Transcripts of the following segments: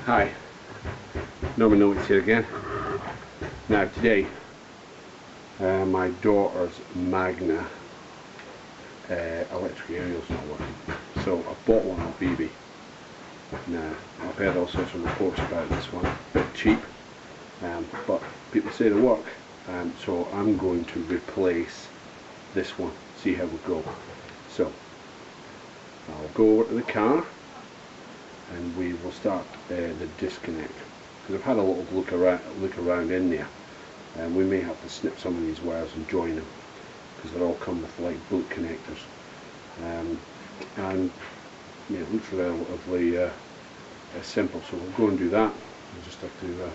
Hi, Norman Notes here again. Now today, my daughter's Magna electric aerial's not working, so I bought one off eBay. Now I've heard all sorts of reports about this one, a bit cheap, but people say they work, so I'm going to replace this one, see how we go. So I'll go over to the car and we will start the disconnect, because I've had a little look around in there, and we may have to snip some of these wires and join them, because they all come with like boot connectors, and yeah, it looks relatively simple, so we'll go and do that. We'll just have to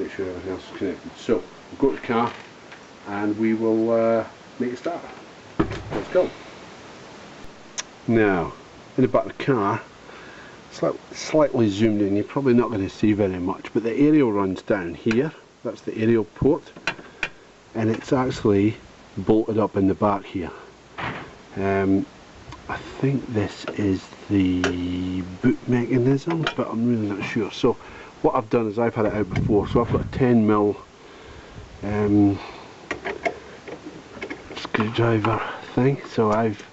make sure everything else is connected. So we'll go to the car and we will make a start. Let's go. Now in the back of the car, slightly zoomed in, you're probably not going to see very much, but the aerial runs down here. That's the aerial port, and it's actually bolted up in the back here. I think this is the boot mechanism, but I'm really not sure. So what I've done is I've had it out before, so I've got a 10mm screwdriver thing, so I've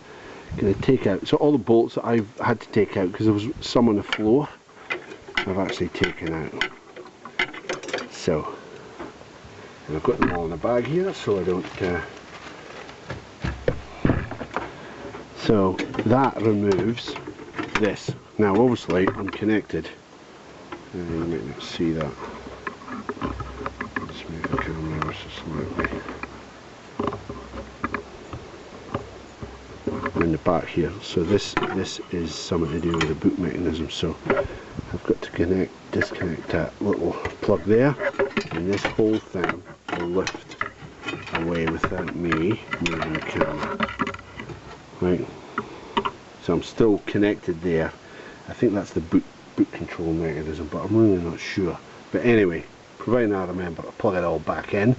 going to take out, so all the bolts that I've had to take out, because there was some on the floor, I've actually taken out. So, and I've got them all in a bag here, so I don't so that removes this. Now obviously I'm connected, you might not see that. Let's move the camera ever so slightly. In the back here, so this is something to do with the boot mechanism, so I've got to disconnect that little plug there, and this whole thing will lift away without me moving the camera. Right, so I'm still connected there. I think that's the boot control mechanism, but I'm really not sure. But anyway, providing I remember to plug it all back in,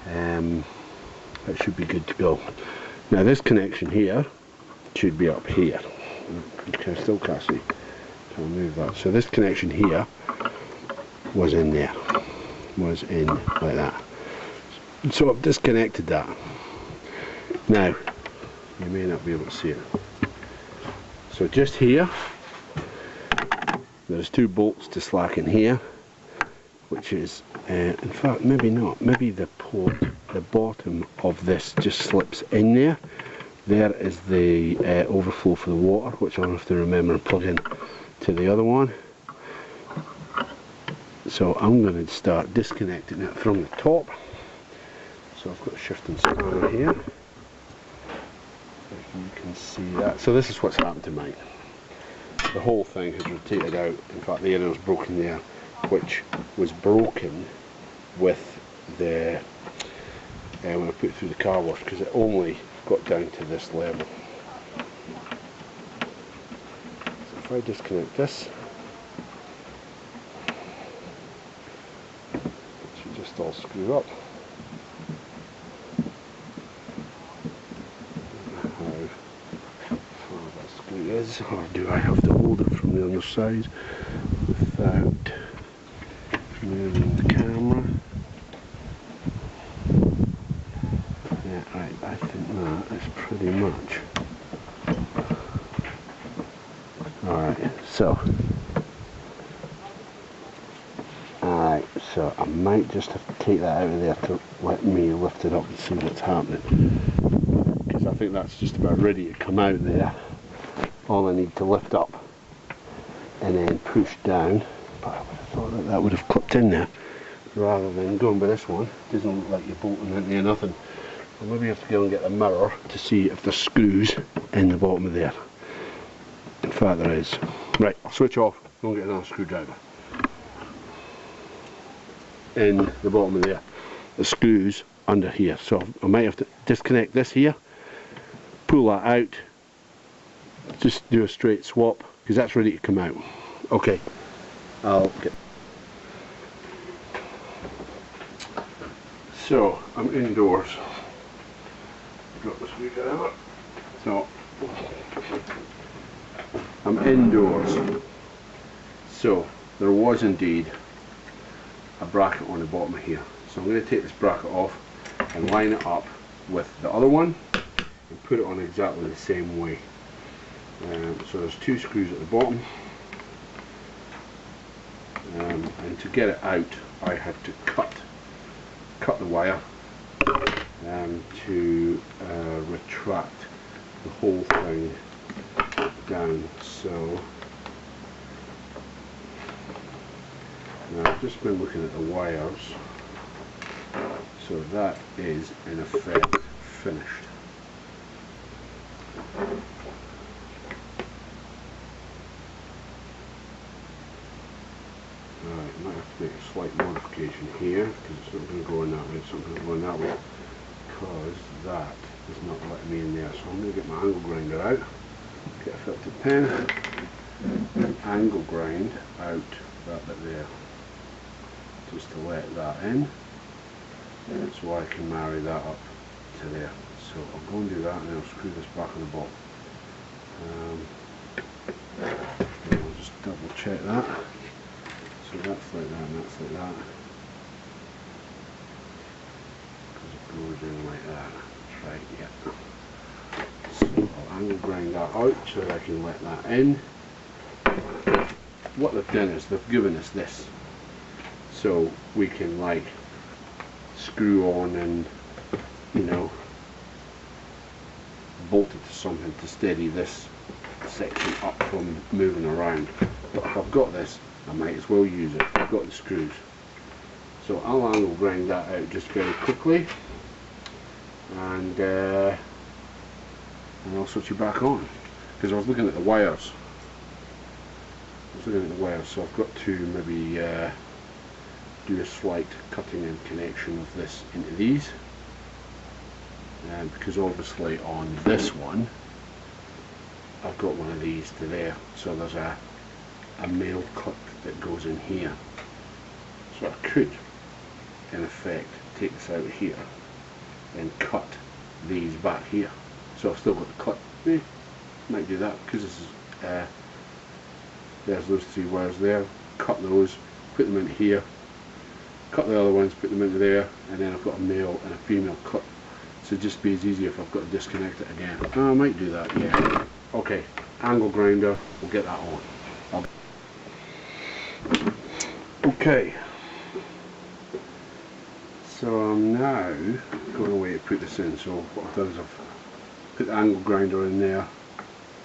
that should be good to go. Now this connection here should be up here. Okay, still can't see. So I'll move that. So this connection here was in there. Was in like that. So I've disconnected that. Now, you may not be able to see it. So just here, there's two bolts to slacken here, which is, in fact, maybe not. Maybe the bottom of this just slips in there. There is the overflow for the water, which I'll have to remember and plug in to the other one. So I'm going to start disconnecting it from the top. So I've got a shifting spanner here. If you can see that. So this is what's happened to mine. The whole thing has rotated out. In fact, the aerial's broken there, which was broken with the when I put it through the car wash, because it only got down to this level. So if I disconnect this, it should just all screw up. How far that screw is, or do I have to hold it from the other side without moving the camera? Yeah, right, I think that is pretty much. Alright, so I might just have to take that out of there to let me lift it up and see what's happening, because I think that's just about ready to come out there. All I need to lift up and then push down, but I would have thought that that would have clipped in there rather than going by this one. It doesn't look like you're bolting into there, nothing. I'll maybe have to go and get a mirror to see if there's screws in the bottom of there. In fact there is. Right, I'll switch off, go and get another screwdriver. In the bottom of there, the screws under here. So I might have to disconnect this here, pull that out, just do a straight swap, because that's ready to come out. Okay, I'll get. So I'm indoors. Got the screwdriver. So I'm indoors. So there was indeed a bracket on the bottom here. So I'm going to take this bracket off and line it up with the other one and put it on exactly the same way. So there's 2 screws at the bottom, and to get it out I had to cut the wire to retract the whole thing down. So now I've just been looking at the wires, so that is in effect finished. Alright, might have to make a slight modification here because it's not going to go in that way, it's not going to go in that way because that is not letting me in there. So I'm going to get my angle grinder out, get a filtered pen, and angle grind out that bit there just to let that in, so I can marry that up to there. So I'll go and do that and then I'll screw this back on the bottom. I'll just double check that. So that's like that and that's like that. Because it goes in like that. Right, yeah. So I'll angle grind that out so that I can let that in. What they've done is they've given us this. So we can like screw on and, you know, bolt it to something to steady this section up from moving around. But if I've got this, I might as well use it. I've got the screws. So I'll angle grind that out just very quickly, and I'll switch you back on, because I was looking at the wires. So I've got to maybe do a slight cutting and connection of this into these, because obviously on this one I've got one of these to there, so there's a male clip that goes in here. So I could in effect take this out here and cut these back here, so I've still got the clip. Might do that because this is there's those 3 wires there. Cut those, put them into here, cut the other ones, put them into there, and then I've got a male and a female clip. So it'd just be as easy if I've got to disconnect it again. I might do that, yeah. Okay, angle grinder, we'll get that on. Okay, so I'm now going away to put this in. So what I've done is I've put the angle grinder in there.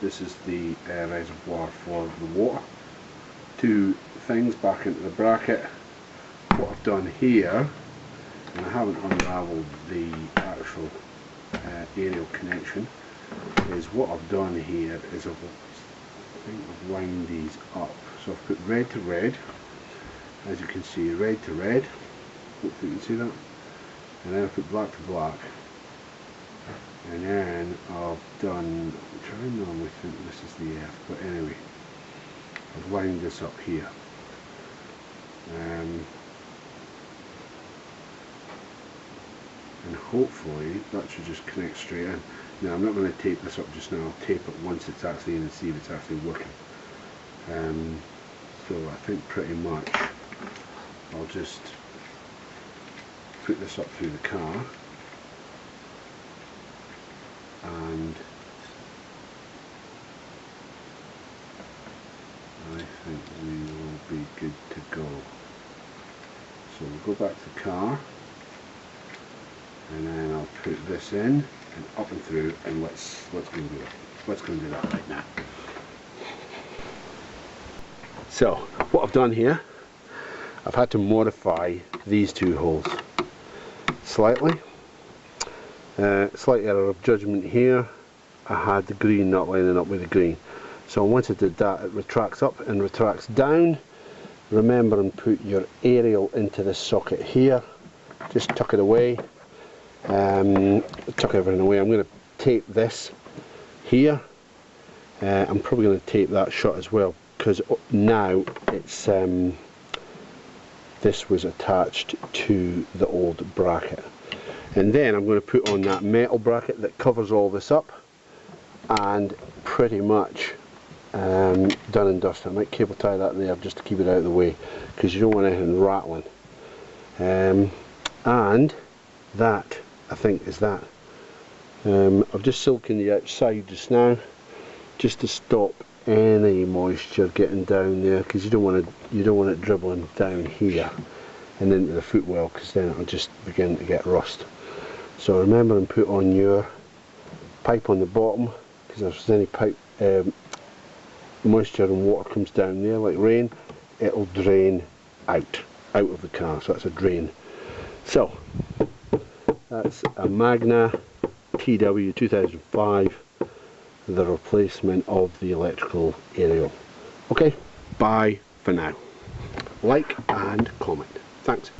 This is the reservoir for the water. 2 things back into the bracket. What I've done here, and I haven't unravelled the actual aerial connection, is what I've done here is I've lined these up. So I've put red to red, as you can see, red to red, hopefully you can see that, and then I put black to black, and then I've done, which I normally think this is the F, but anyway, I've lined this up here. And hopefully that should just connect straight in. Now I'm not going to tape this up just now, I'll tape it once it's actually in and see if it's actually working. So I think pretty much I'll just put this up through the car, and I think we will be good to go. So we'll go back to the car, and then I'll put this in and up and through, and let's go and do it. Let's go and do that right now. So what I've done here, I've had to modify these 2 holes slightly. Slight error of judgment here. I had the green not lining up with the green. So once I did that, it retracts up and retracts down. Remember and put your aerial into this socket here. Just tuck it away. Tuck everything away. I'm going to tape this here. I'm probably going to tape that shut as well, because now it's this was attached to the old bracket. And then I'm going to put on that metal bracket that covers all this up, and pretty much done and dusted. I might cable tie that there just to keep it out of the way, because you don't want anything rattling. And that, I think, is that. I've just silken the outside just now, just to stop any moisture getting down there, because you don't want it dribbling down here and into the footwell, because then it'll just begin to get rust. So remember and put on your pipe on the bottom, because if there's any pipe moisture and water comes down there like rain, it'll drain out of the car. So that's a drain. So that's a Magna TW 2005, the replacement of the electrical aerial. Okay, bye for now. Like and comment. Thanks.